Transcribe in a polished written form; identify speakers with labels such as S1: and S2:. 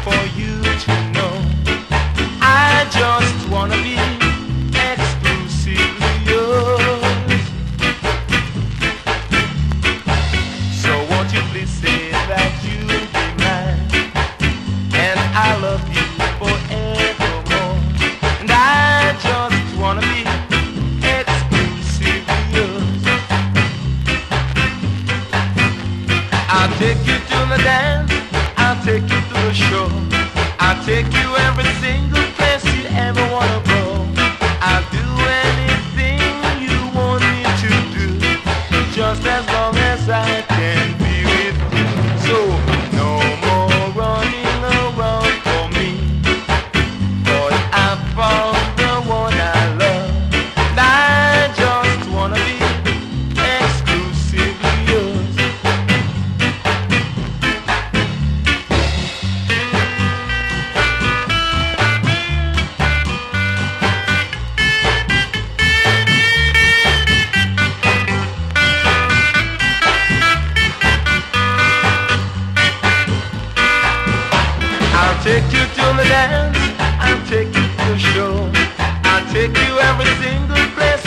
S1: for you to know. I just wanna be exclusively yours. So won't you please say that you'll be mine, and I love you forevermore. And I just wanna be exclusively yours. I'll take you to the dance, I'll take you to the show, I'll take you every single place you ever wanna go. I'll do anything you want me to do, just as long as I can be with you. So no more running around for me, but I found the one I love. And I just wanna be exclusively yours. I'll take you to the dance, I'll take you to the show, I'll take you every single place